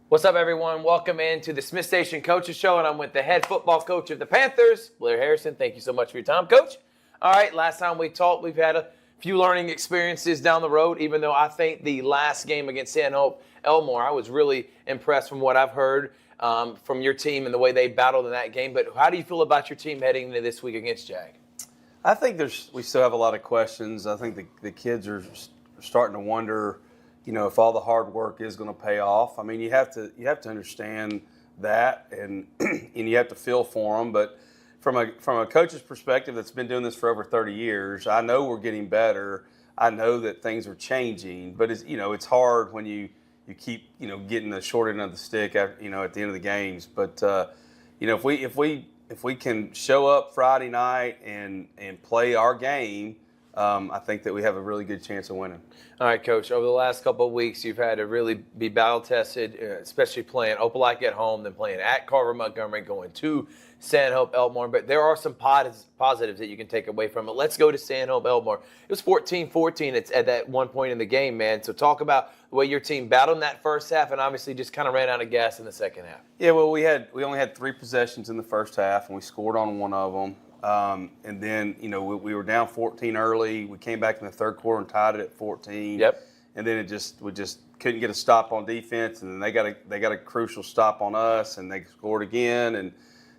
What's up, everyone? Welcome into the Smith Station Coaches Show, and I'm with the head football coach of the Panthers, Blair Harrison. Thank you so much for your time, Coach. All right, last time we talked, we've had a few learning experiences down the road, even though I think the last game against San Hope Elmore, I was really impressed from what I've heard from your team and the way they battled in that game. But how do you feel about your team heading into this week against Jag? I think we still have a lot of questions. I think the kids are starting to wonder, if all the hard work is going to pay off. I mean, you have to understand that, and and you have to feel for them. But from a coach's perspective that's been doing this for over 30 years, I know we're getting better. I know that things are changing, but it's hard when you keep getting the short end of the stick at the end of the games. But if we can show up Friday night and play our game, I think that we have a really good chance of winning. All right, Coach. Over the last couple of weeks, you've had to really be battle-tested, especially playing Opelika at home, then playing at Carver Montgomery, going to San Hope Elmore. But there are some positives that you can take away from it. Let's go to San Hope Elmore. It was 14-14 at that one point in the game, man. So talk about the way your team battled in that first half and obviously just kind of ran out of gas in the second half. Yeah, well, we only had 3 possessions in the first half, and we scored on one of them. And then, we were down 14 early. We came back in the third quarter and tied it at 14. Yep. And then we just couldn't get a stop on defense, and then they got a crucial stop on us, and they scored again. And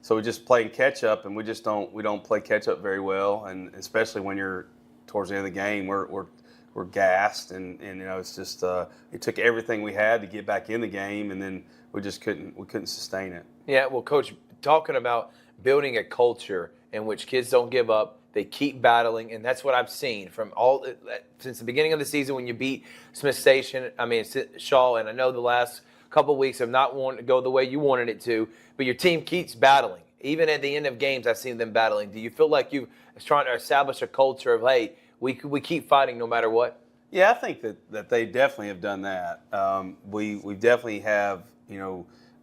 so we just playing catch up, and we don't play catch up very well. And especially when you're towards the end of the game, we're gassed, and it's just it took everything we had to get back in the game, and then we just couldn't sustain it. Yeah, well, Coach, talking about building a culture in which kids don't give up, they keep battling, and that's what I've seen from since the beginning of the season when you beat Shaw, and I know the last couple of weeks have not wanted to go the way you wanted it to, but your team keeps battling. Even at the end of games, I've seen them battling. Do you feel like you're trying to establish a culture of, hey, we keep fighting no matter what? Yeah, I think that they definitely have done that. We definitely have,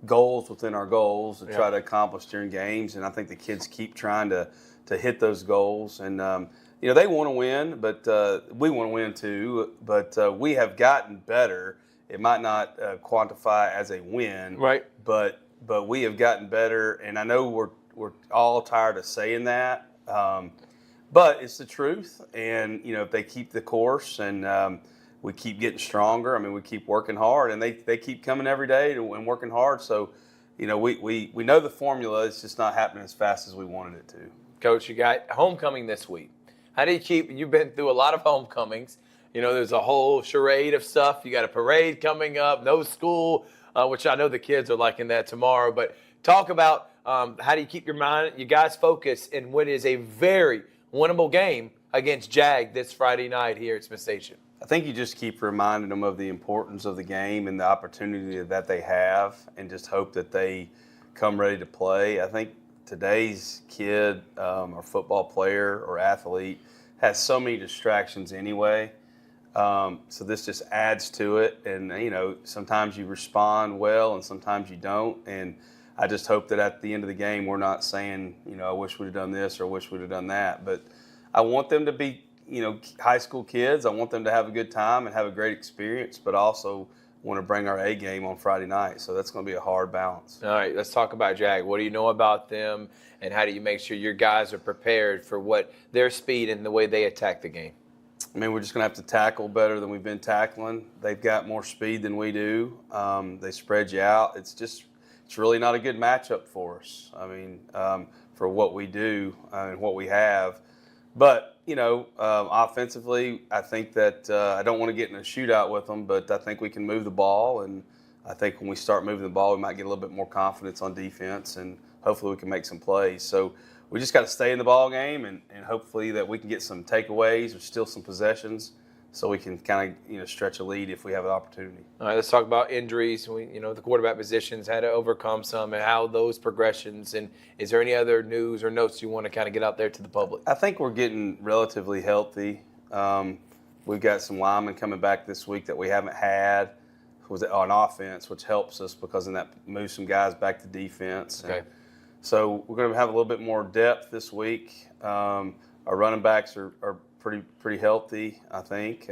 goals within our goals to try to accomplish during games, and I think the kids keep trying to hit those goals. And they want to win, but we want to win too. But we have gotten better. It might not quantify as a win, right? But we have gotten better, and I know we're all tired of saying that. But it's the truth, and if they keep the course and we keep getting stronger. I mean, we keep working hard, and they keep coming every day and working hard. So, we know the formula. It's just not happening as fast as we wanted it to. Coach, you got homecoming this week. How do you've been through a lot of homecomings. There's a whole charade of stuff. You got a parade coming up, no school, which I know the kids are liking that tomorrow. But talk about how do you keep you guys focused in what is a very winnable game against Jag this Friday night here at Smith Station? I think you just keep reminding them of the importance of the game and the opportunity that they have, and just hope that they come ready to play. I think today's kid or football player or athlete has so many distractions anyway. So this just adds to it. And, sometimes you respond well and sometimes you don't. And I just hope that at the end of the game we're not saying, I wish we'd have done this or I wish we'd have done that. But I want them to be high school kids. I want them to have a good time and have a great experience, but also want to bring our A game on Friday night. So that's going to be a hard balance. All right, let's talk about Jag. What do you know about them, and how do you make sure your guys are prepared for what their speed and the way they attack the game? I mean, we're just going to have to tackle better than we've been tackling. They've got more speed than we do. They spread you out. It's really not a good matchup for us. I mean, for what we do and what we have. But, offensively, I think that I don't want to get in a shootout with them, but I think we can move the ball. And I think when we start moving the ball, we might get a little bit more confidence on defense, and hopefully we can make some plays. So we just got to stay in the ball game, and hopefully that we can get some takeaways or steal some possessions, so we can kind of stretch a lead if we have an opportunity. All right, let's talk about injuries. The quarterback positions had to overcome some, and how those progressions. And is there any other news or notes you want to kind of get out there to the public? I think we're getting relatively healthy. We've got some linemen coming back this week that we haven't had on offense, which helps us because then that moves some guys back to defense. Okay. And so we're going to have a little bit more depth this week. Our running backs are pretty healthy, I think.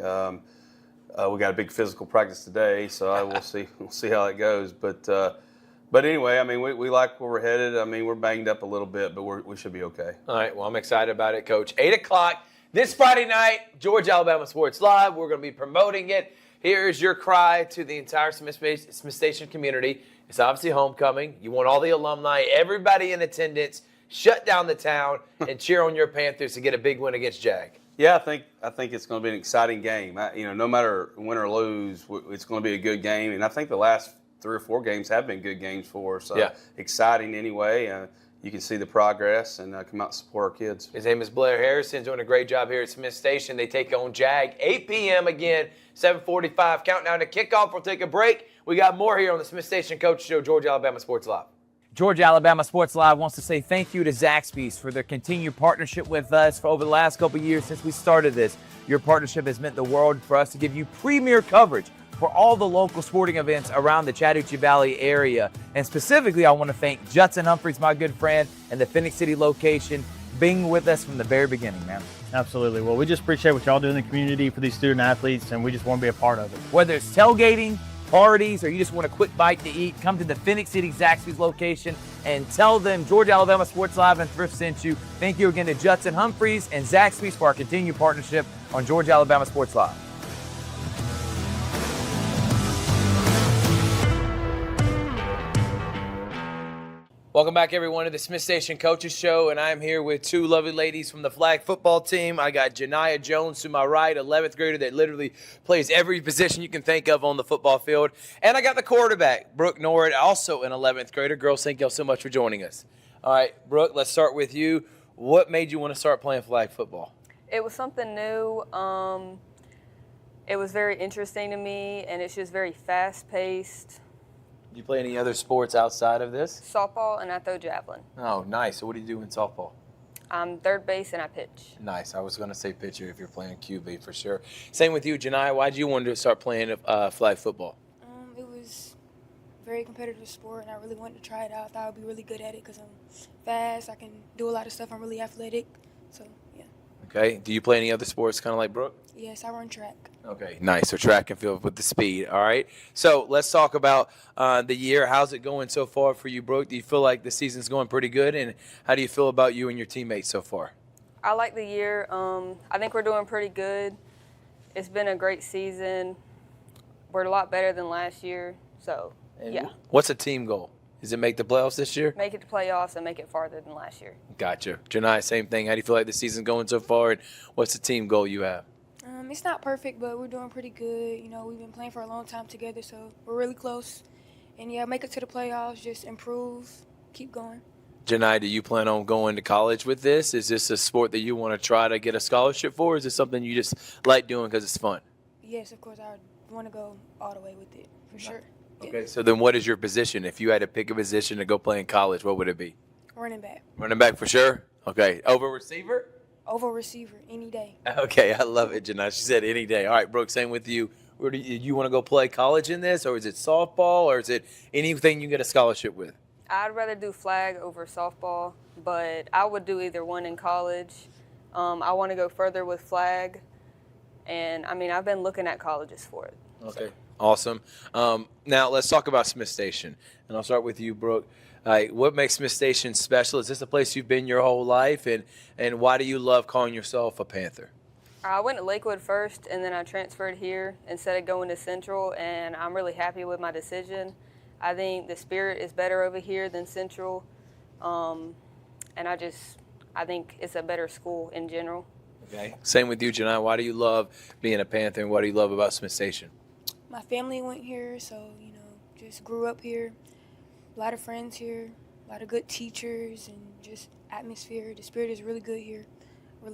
We got a big physical practice today, so we'll see how it goes. But anyway, I mean, we like where we're headed. I mean, we're banged up a little bit, but we should be okay. All right, well, I'm excited about it, Coach. 8 o'clock this Friday night, Georgia Alabama Sports Live. We're going to be promoting it. Here's your cry to the entire Smith Station community. It's obviously homecoming. You want all the alumni, everybody in attendance, shut down the town and cheer on your Panthers to get a big win against Jag. Yeah, I think it's going to be an exciting game. No matter win or lose, it's going to be a good game. And I think the last 3 or 4 games have been good games for us. Exciting anyway. You can see the progress and come out and support our kids. His name is Blair Harrison, doing a great job here at Smith Station. They take on Jag, 8 p.m. again, 7:45. Countdown to kickoff. We'll take a break. We got more here on the Smith Station Coach Show, Georgia Alabama Sports Live. Georgia Alabama Sports Live wants to say thank you to Zaxby's for their continued partnership with us for over the last couple of years since we started this. Your partnership has meant the world for us to give you premier coverage for all the local sporting events around the Chattahoochee Valley area. And specifically, I want to thank Judson Humphreys, my good friend, and the Phoenix City location, being with us from the very beginning, man. Absolutely. Well, we just appreciate what y'all do in the community for these student athletes, and we just want to be a part of it. Whether it's tailgating, parties, or you just want a quick bite to eat, come to the Phoenix City Zaxby's location and tell them Georgia Alabama Sports Live and Thrift sent you. Thank you again to Judson Humphreys and Zaxby's for our continued partnership on Georgia Alabama Sports Live. Welcome back, everyone, to the Smith Station Coaches Show, and I'm here with 2 lovely ladies from the flag football team. I got Janiah Jones to my right, 11th grader that literally plays every position you can think of on the football field. And I got the quarterback, Brooke Norwood, also an 11th grader. Girls, thank y'all so much for joining us. All right, Brooke, let's start with you. What made you want to start playing flag football? It was something new. It was very interesting to me, and it's just very fast-paced. Do you play any other sports outside of this? Softball, and I throw javelin. Oh, nice. So what do you do in softball? I'm third base, and I pitch. Nice. I was going to say pitcher if you're playing QB for sure. Same with you, Janiah. Why did you want to start playing flag football? It was a very competitive sport, and I really wanted to try it out. I thought I would be really good at it because I'm fast. I can do a lot of stuff. I'm really athletic. So, yeah. Okay. Do you play any other sports kind of like Brooke? Yes, I run track. Okay, nice. So track and field with the speed. All right. So let's talk about the year. How's it going so far for you, Brooke? Do you feel like the season's going pretty good? And how do you feel about you and your teammates so far? I like the year. I think we're doing pretty good. It's been a great season. We're a lot better than last year. So, yeah. What's a team goal? Is it make the playoffs this year? Make it to playoffs and make it farther than last year. Gotcha. Janiah, same thing. How do you feel like the season's going so far? And what's the team goal you have? It's not perfect, but we're doing pretty good. We've been playing for a long time together, so we're really close. And, yeah, make it to the playoffs, just improve, keep going. Janiah, do you plan on going to college with this? Is this a sport that you want to try to get a scholarship for, or is it something you just like doing because it's fun? Yes, of course. I want to go all the way with it, for sure. Okay, Yeah. so then what is your position? If you had to pick a position to go play in college, what would it be? Running back. Running back for sure? Okay. Over receiver? Over receiver, any day. Okay, I love it, Janiah. She said any day. All right, Brooke, same with you. Where do you want to go play college in this, or is it softball, or is it anything you can get a scholarship with? I'd rather do flag over softball, but I would do either one in college. I want to go further with flag, and, I've been looking at colleges for it. Okay, awesome. Now, let's talk about Smith Station, and I'll start with you, Brooke. What makes Smith Station special? Is this a place you've been your whole life, and why do you love calling yourself a Panther? I went to Lakewood first, and then I transferred here instead of going to Central, and I'm really happy with my decision. I think the spirit is better over here than Central, and I think it's a better school in general. Okay. Same with you, Janiah. Why do you love being a Panther, and what do you love about Smith Station? My family went here, so, just grew up here. A lot of friends here, a lot of good teachers, and just atmosphere. The spirit is really good here. I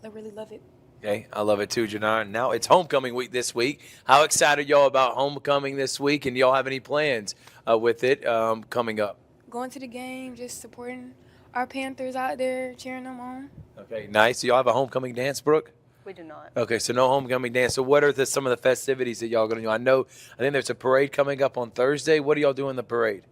really love it. Okay, I love it too, Janiah. Now it's homecoming week this week. How excited y'all about homecoming this week, and do y'all have any plans with it coming up? Going to the game, just supporting our Panthers out there, cheering them on. Okay, nice. Do y'all have a homecoming dance, Brooke? We do not. Okay, so no homecoming dance. So what are some of the festivities that y'all going to do? I think there's a parade coming up on Thursday. What do y'all do in the parade?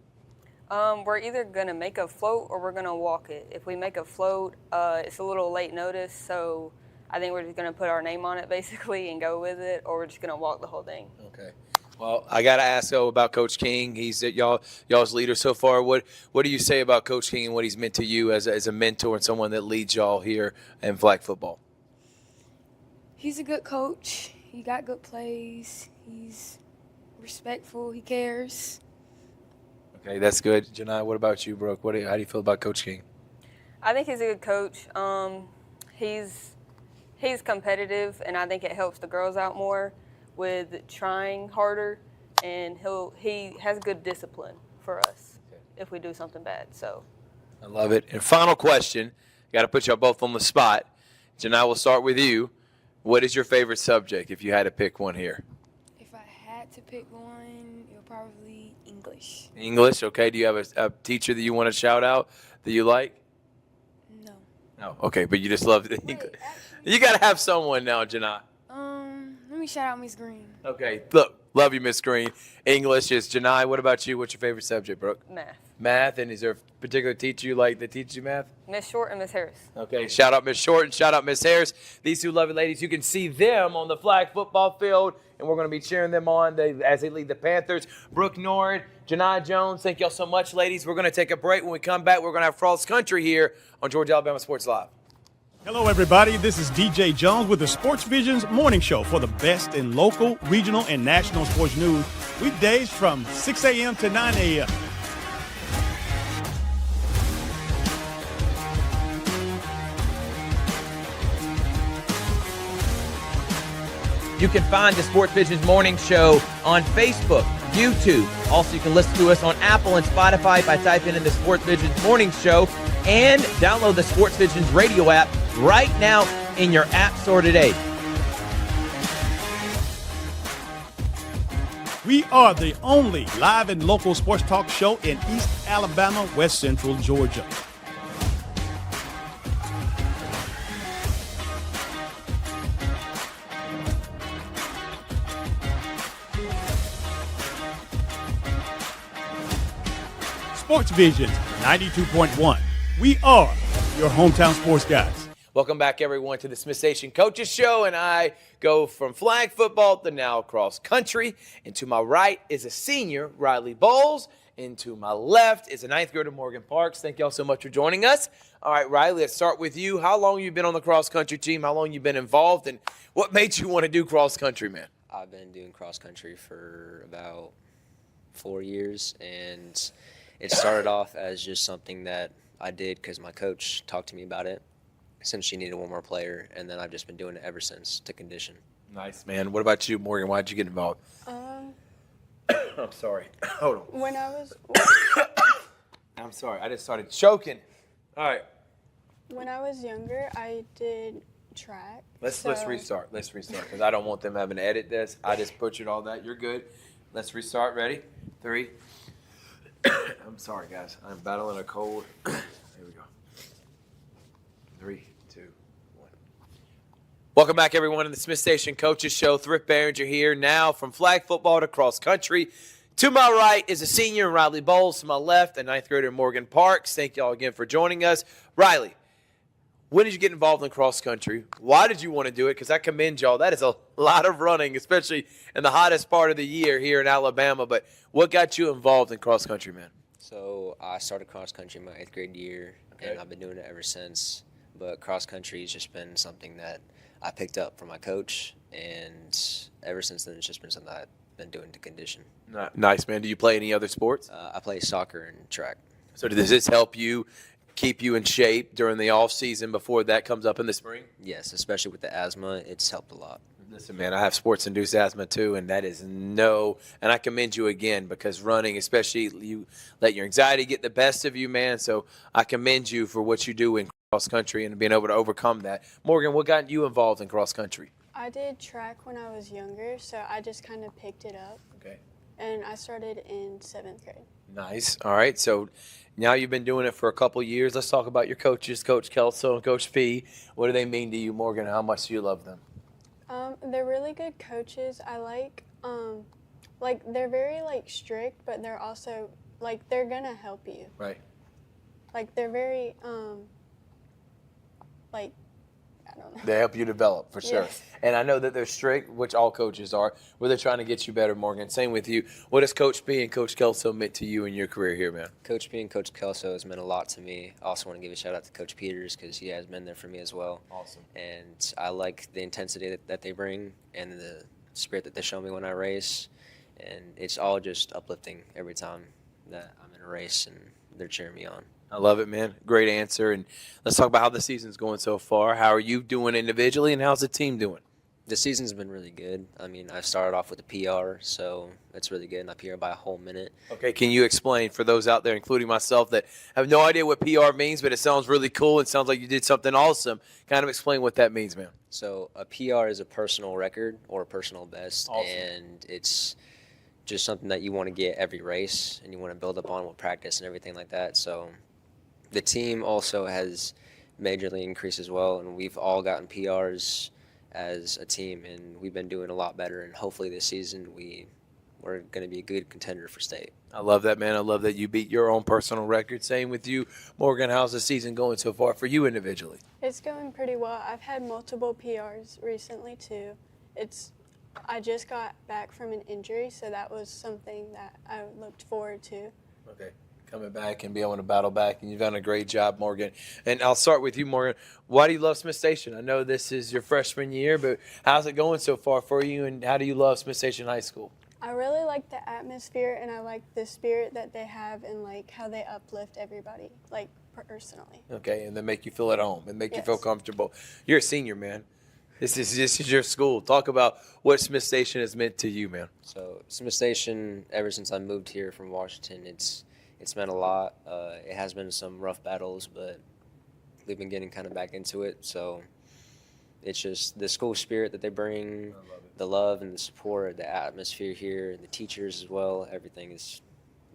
We're either going to make a float or we're going to walk it. If we make a float, it's a little late notice, so I think we're just going to put our name on it basically and go with it, or we're just going to walk the whole thing. Okay. Well, I got to ask about Coach King. He's y'all's leader so far. What do you say about Coach King and what he's meant to you as a mentor and someone that leads y'all here in flag football? He's a good coach. He got good plays. He's respectful. He cares. Okay, that's good. Janai, what about you, Brooke? How do you feel about Coach King? I think he's a good coach. He's competitive, and I think it helps the girls out more with trying harder, and he has good discipline for us if we do something bad. So I love it. And final question, got to put y'all both on the spot. Janai, we'll start with you. What is your favorite subject if you had to pick one here? If I had to pick one, it would probably English. English, okay. Do you have a teacher that you want to shout out that you like? No. No. Okay, but you just love English. Actually, You got to have someone now, Janai. let me shout out Miss Green. Okay, look, love you, Miss Green. English is Janai. What about you? What's your favorite subject, Brooke? math. Math, and is there a particular teacher you like that teaches you math? Miss Short and Miss Harris. Okay, shout out Miss Short and shout out Miss Harris. These two lovely ladies, you can see them on the flag football field, and we're going to be cheering them on as they lead the Panthers. Brooke Nord, Janai Jones, thank y'all so much, ladies. We're going to take a break. When we come back, we're going to have cross country here on Georgia Alabama Sports Live. Hello, everybody. This is DJ Jones with the Sports Vision's morning show for the best in local, regional, and national sports news. Weekdays from 6 a.m. to 9 a.m. You can find the Sports Vision's morning show on Facebook, YouTube. Also, you can listen to us on Apple and Spotify by typing in the Sports Vision's morning show, and download the Sports Vision's radio app right now in your app store today. We are the only live and local sports talk show in East Alabama, West Central Georgia. Sports Vision 92.1. We are your hometown sports guys. Welcome back, everyone, to the Smith Station Coaches Show, and I go from flag football to now cross country. And to my right is a senior, Riley Bowles, and to my left is a ninth grader, Morgan Parks. Thank y'all so much for joining us. All right, Riley, let's start with you. How long have you been on the cross country team? How long have you been involved, and what made you want to do cross country, man? I've been doing cross country for about 4 years, and it started off as just something that I did because my coach talked to me about it since she needed one more player, and then I've just been doing it ever since to condition. Nice, man. What about you, Morgan? Why'd you get involved? I'm sorry. Hold on. When I was I'm sorry. I just started choking. All right. when I was younger, I did track. Let's restart. Let's restart because I don't want them having to edit this. I just butchered all that. You're good. Let's restart. Ready? 3. I'm sorry, guys. I'm battling a cold. Here we go. 3, 2, 1. Welcome back, everyone, to the Smith Station Coaches Show. Thrift Barringer here now from flag football to cross country. To my right is a senior, Riley Bowles. To my left, a ninth grader, Morgan Parks. Thank y'all again for joining us. Riley, when did you get involved in cross country? Why did you want to do it? Because I commend y'all. That is a lot of running, especially in the hottest part of the year here in Alabama. But what got you involved in cross country, man? So I started cross country my 8th grade year, and I've been doing it ever since. But cross country has just been something that I picked up from my coach, and ever since then it's just been something I've been doing to condition. Nice, man. Do you play any other sports? I play soccer and track. So does this help you keep you in shape during the off season before that comes up in the spring? Yes, especially with the asthma, it's helped a lot. Listen, man, I have sports-induced asthma too, and that is and I commend you again because running, especially you let your anxiety get the best of you, man. So I commend you for what you do in cross country and being able to overcome that. Morgan, what got you involved in cross country? I did track when I was younger, so I just kind of picked it up. Okay. And I started in 7th grade. Nice. All right. So now you've been doing it for a couple years. Let's talk about your coaches, Coach Kelso and Coach Fee. What do they mean to you, Morgan? How much do you love them? They're really good coaches. I like they're very strict, but they're also they're gonna help you. Right. They're very I don't know. They help you develop, for sure. Yes. And I know that they're strict, which all coaches are, where they're trying to get you better, Morgan. Same with you. What does Coach B and Coach Kelso meant to you in your career here, man? Coach B and Coach Kelso has meant a lot to me. I also want to give a shout out to Coach Peters because he has been there for me as well. Awesome. And I like the intensity that they bring and the spirit that they show me when I race. And it's all just uplifting every time that I'm in a race and they're cheering me on. I love it, man. Great answer. And let's talk about how the season's going so far. How are you doing individually, and how's the team doing? The season's been really good. I mean, I started off with a PR, so that's really good, and I PR by a whole minute. Okay, can you explain for those out there, including myself, that have no idea what PR means, but it sounds really cool. It sounds like you did something awesome. Kind of explain what that means, man. So a PR is a personal record or a personal best, Awesome. and it's just something that you want to get every race, and you want to build up on with practice and everything like that. So the team also has majorly increased as well, and we've all gotten PRs as a team, and we've been doing a lot better, and hopefully this season we're going to be a good contender for state. I love that, man. I love that you beat your own personal record. Same with you, Morgan. How's the season going so far for you individually? It's going pretty well. I've had multiple PRs recently too. I just got back from an injury, so that was something that I looked forward to. Okay. Coming back and be able to battle back, and you've done a great job, Morgan. And I'll start with you, Morgan. Why do you love Smith Station? I know this is your freshman year, but how's it going so far for you, and how do you love Smith Station High School? I really like the atmosphere, and I like the spirit that they have and like how they uplift everybody, like personally. Okay, and then make you feel at home and make you Yes. feel comfortable. You're a senior, man. This is your school. Talk about what Smith Station has meant to you, man. So Smith Station, ever since I moved here from Washington, it's meant a lot. It has been some rough battles, but we've been getting kind of back into it. So it's just the school spirit that they bring, the love and the support, the atmosphere here, the teachers as well. Everything it's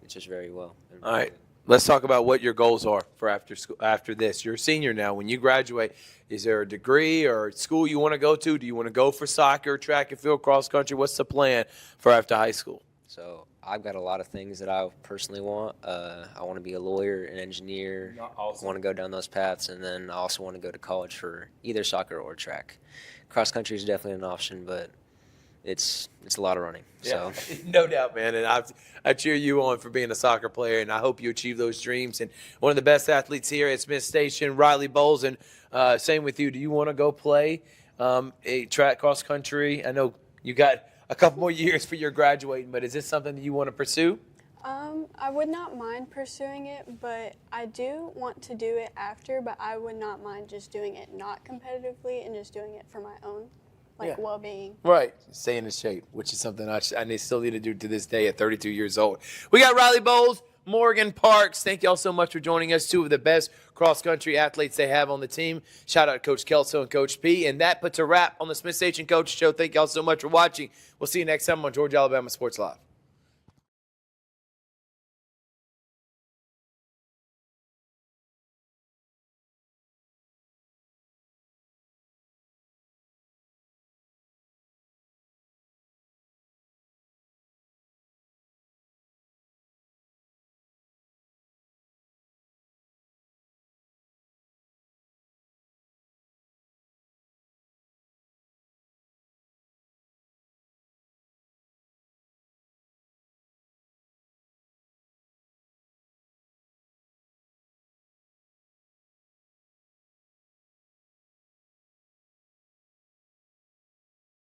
just very well. All right, let's talk about what your goals are for after school. After this, you're a senior now. When you graduate, is there a degree or school you want to go to? Do you want to go for soccer, track and field, cross country? What's the plan for after high school? So I've got a lot of things that I personally want. I want to be a lawyer, an engineer. Awesome. I want to go down those paths, and then I also want to go to college for either soccer or track. Cross country is definitely an option, but it's a lot of running. Yeah, So no doubt, man. And I cheer you on for being a soccer player, and I hope you achieve those dreams. And one of the best athletes here at Smith Station, Riley Bowles, and same with you. Do you want to go play a track cross country? I know you got a couple more years for your graduating, but is this something that you want to pursue? I would not mind pursuing it, but I do want to do it after, but I would not mind just doing it not competitively and just doing it for my own well-being. Right. Stay in shape, which is something I still need to do to this day at 32 years old. We got Riley Bowles, Morgan Parks. Thank y'all so much for joining us. Two of the best cross-country athletes they have on the team. Shout out to Coach Kelso and Coach P. And that puts a wrap on the Smith Station Coach Show. Thank y'all so much for watching. We'll see you next time on Georgia Alabama Sports Live.